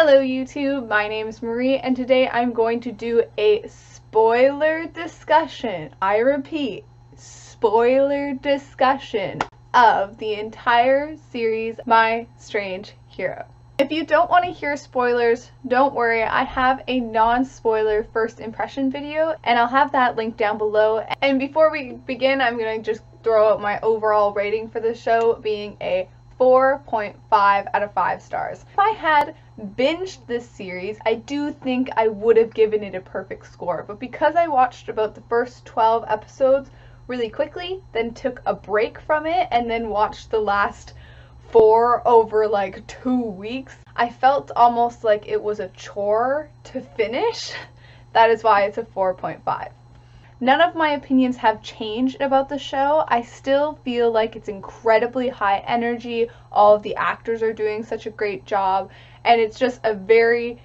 Hello YouTube, my name is Marie and today I'm going to do a spoiler discussion. I repeat, spoiler discussion of the entire series My Strange Hero. If you don't want to hear spoilers, don't worry, I have a non-spoiler first impression video and I'll have that linked down below. And before we begin, I'm going to just throw out my overall rating for the show being a 4.5 out of 5 stars. If I had binged this series, I do think I would have given it a perfect score, but because I watched about the first 12 episodes really quickly, then took a break from it, and then watched the last 4 over like 2 weeks, I felt almost like it was a chore to finish. That is why it's a 4.5. None of my opinions have changed about the show. I still feel like it's incredibly high energy. All of the actors are doing such a great job, and it's just a very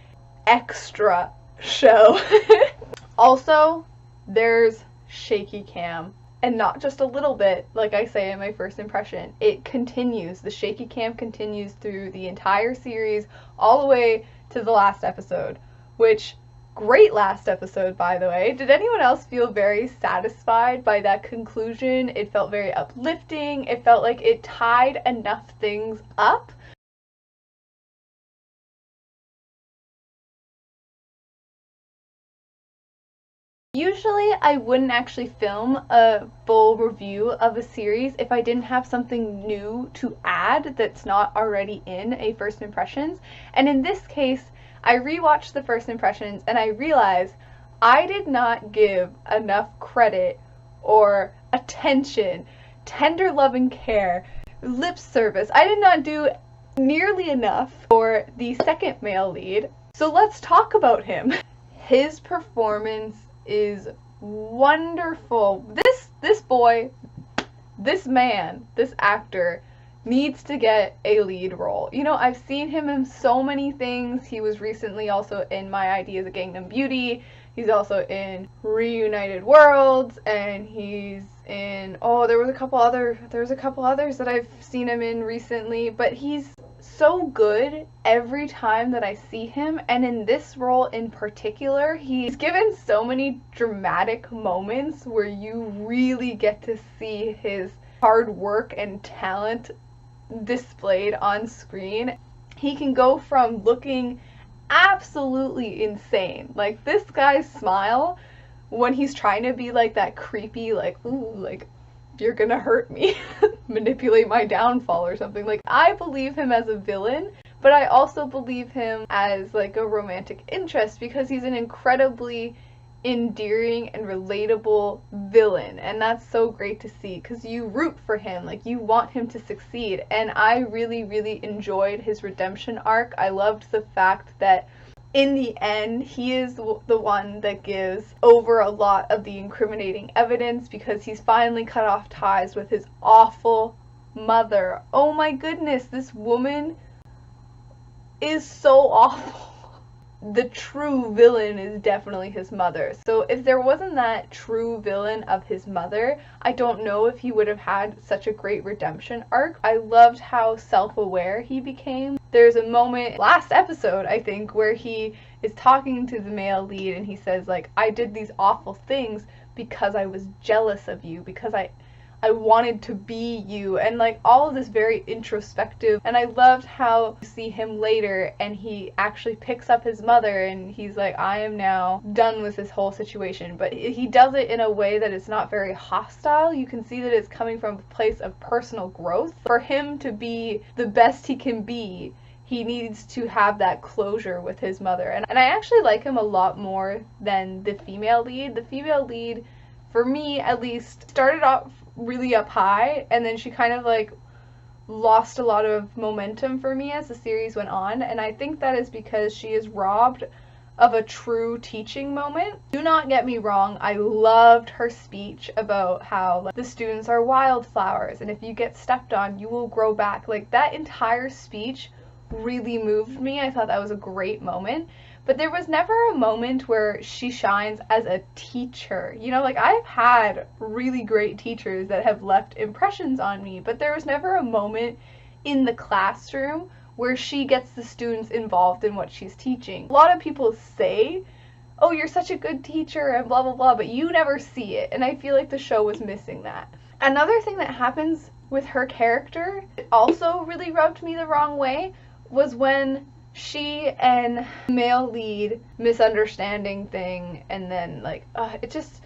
extra show. Also, there's shaky cam, and not just a little bit, like I say in my first impression. It continues. The shaky cam continues through the entire series, all the way to the last episode, which great last episode, by the way. Did anyone else feel very satisfied by that conclusion? It felt very uplifting. It felt like it tied enough things up. Usually I wouldn't actually film a full review of a series if I didn't have something new to add that's not already in a first impressions. And in this case, I rewatched the first impressions and I realized I did not give enough credit or attention, tender love and care, lip service. I did not do nearly enough for the second male lead. So let's talk about him. His performance is wonderful. This boy, this man, this actor needs to get a lead role. You know, I've seen him in so many things. He was recently also in My Ideas of Gangnam Beauty. He's also in Reunited Worlds, and he's in, there was a couple others that I've seen him in recently, but he's so good every time that I see him, and in this role in particular, he's given so many dramatic moments where you really get to see his hard work and talent displayed on screen. He can go from looking absolutely insane, like this guy's smile when he's trying to be like that creepy, like, ooh, like, you're gonna hurt me, manipulate my downfall or something. Like, I believe him as a villain, but I also believe him as like a romantic interest because he's an incredibly endearing and relatable villain, and that's so great to see because you root for him, like you want him to succeed. And I really enjoyed his redemption arc. I loved the fact that in the end he is the one that gives over a lot of the incriminating evidence because he's finally cut off ties with his awful mother. Oh my goodness, this woman is so awful. The true villain is definitely his mother. So if there wasn't that true villain of his mother, I don't know if he would have had such a great redemption arc. I loved how self-aware he became. There's a moment last episode, I think, where he is talking to the male lead and he says, like, I did these awful things because I was jealous of you, because I wanted to be you, and like all of this very introspective. And I loved how you see him later and he actually picks up his mother and he's like, I am now done with this whole situation, but he does it in a way that is not very hostile. You can see that it's coming from a place of personal growth. For him to be the best he can be, he needs to have that closure with his mother. And I actually like him a lot more than the female lead. The female lead, for me at least, started off really up high, and then she kind of like lost a lot of momentum for me as the series went on, and I think that is because she is robbed of a true teaching moment. Do not get me wrong, I loved her speech about how like, the students are wildflowers and if you get stepped on you will grow back. Like, that entire speech really moved me. I thought that was a great moment. But there was never a moment where she shines as a teacher. You know, like, I've had really great teachers that have left impressions on me, but there was never a moment in the classroom where she gets the students involved in what she's teaching. A lot of people say, oh, you're such a good teacher and blah, blah, blah, but you never see it. And I feel like the show was missing that. Another thing that happens with her character, it also really rubbed me the wrong way, was when she and male lead misunderstanding thing, and then it just,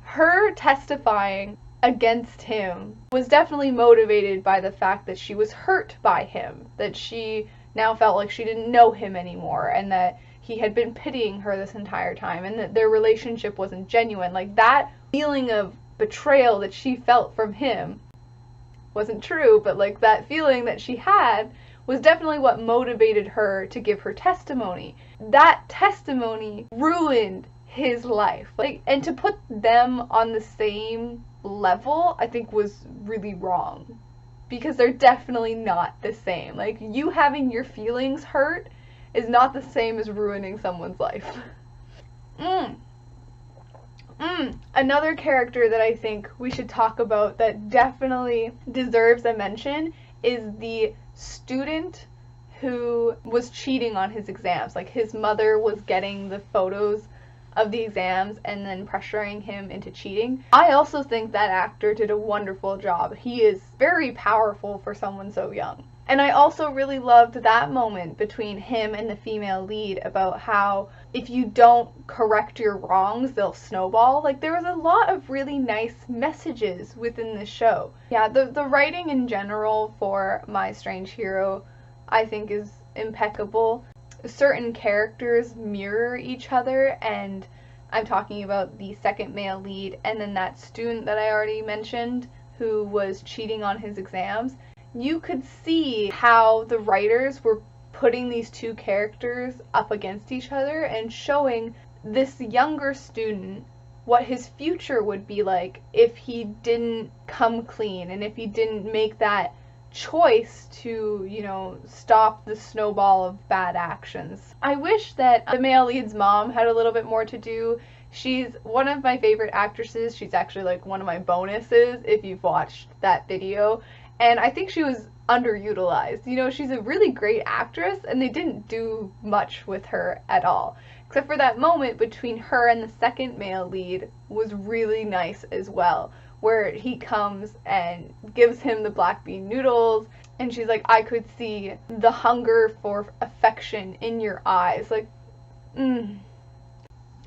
her testifying against him was definitely motivated by the fact that she was hurt by him, that she now felt like she didn't know him anymore, and that he had been pitying her this entire time, and that their relationship wasn't genuine. Like, that feeling of betrayal that she felt from him wasn't true, but like that feeling that she had was definitely what motivated her to give her testimony. That testimony ruined his life. And to put them on the same level, I think was really wrong. Because they're definitely not the same. Like, you having your feelings hurt is not the same as ruining someone's life. Another character that I think we should talk about that definitely deserves a mention is the student who was cheating on his exams. Like, his mother was getting the photos of the exams and then pressuring him into cheating. I also think that actor did a wonderful job. He is very powerful for someone so young. And I also really loved that moment between him and the female lead about how if you don't correct your wrongs, they'll snowball. Like, there was a lot of really nice messages within the show. Yeah, the writing in general for My Strange Hero, I think, is impeccable. Certain characters mirror each other, and I'm talking about the second male lead and then that student that I already mentioned who was cheating on his exams. You could see how the writers were putting these two characters up against each other and showing this younger student what his future would be like if he didn't come clean and if he didn't make that choice to, stop the snowball of bad actions. I wish that the male lead's mom had a little bit more to do. She's one of my favorite actresses. She's actually like one of my bonuses if you've watched that video. And I think she was underutilized. She's a really great actress, and they didn't do much with her at all. Except for that moment between her and the second male lead was really nice as well, where he comes and gives him the black bean noodles, and she's like, I could see the hunger for affection in your eyes. Like,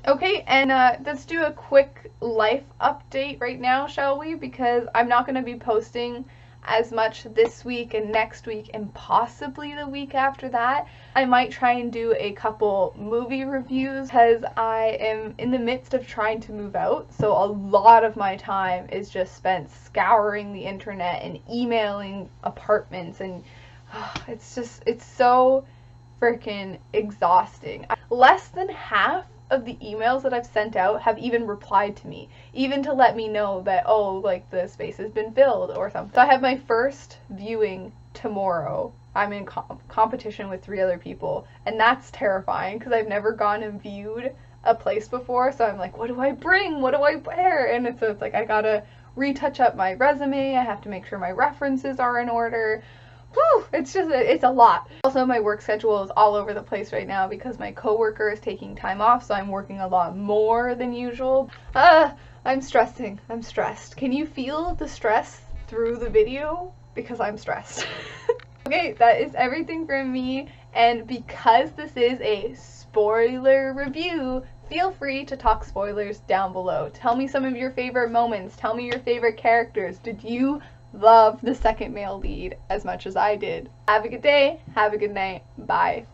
Okay, and let's do a quick life update right now, shall we? Because I'm not going to be posting as much this week and next week and possibly the week after that. I might try and do a couple movie reviews because I am in the midst of trying to move out, so a lot of my time is just spent scouring the internet and emailing apartments, and it's so freaking exhausting. Less than half of the emails that I've sent out have even replied to me, even to let me know that, the space has been filled or something. So I have my first viewing tomorrow. I'm in competition with 3 other people, and that's terrifying because I've never gone and viewed a place before, so I'm like, what do I bring? What do I wear? And so it's like I gotta retouch up my resume, I have to make sure my references are in order. Whew, it's a lot. Also, my work schedule is all over the place right now because my coworker is taking time off, so I'm working a lot more than usual. I'm stressing. I'm stressed. Can you feel the stress through the video? Because I'm stressed. Okay, that is everything from me, and because this is a spoiler review, feel free to talk spoilers down below. Tell me some of your favorite moments. Tell me your favorite characters. Did you love the second male lead as much as I did? Have a good day. Have a good night. Bye.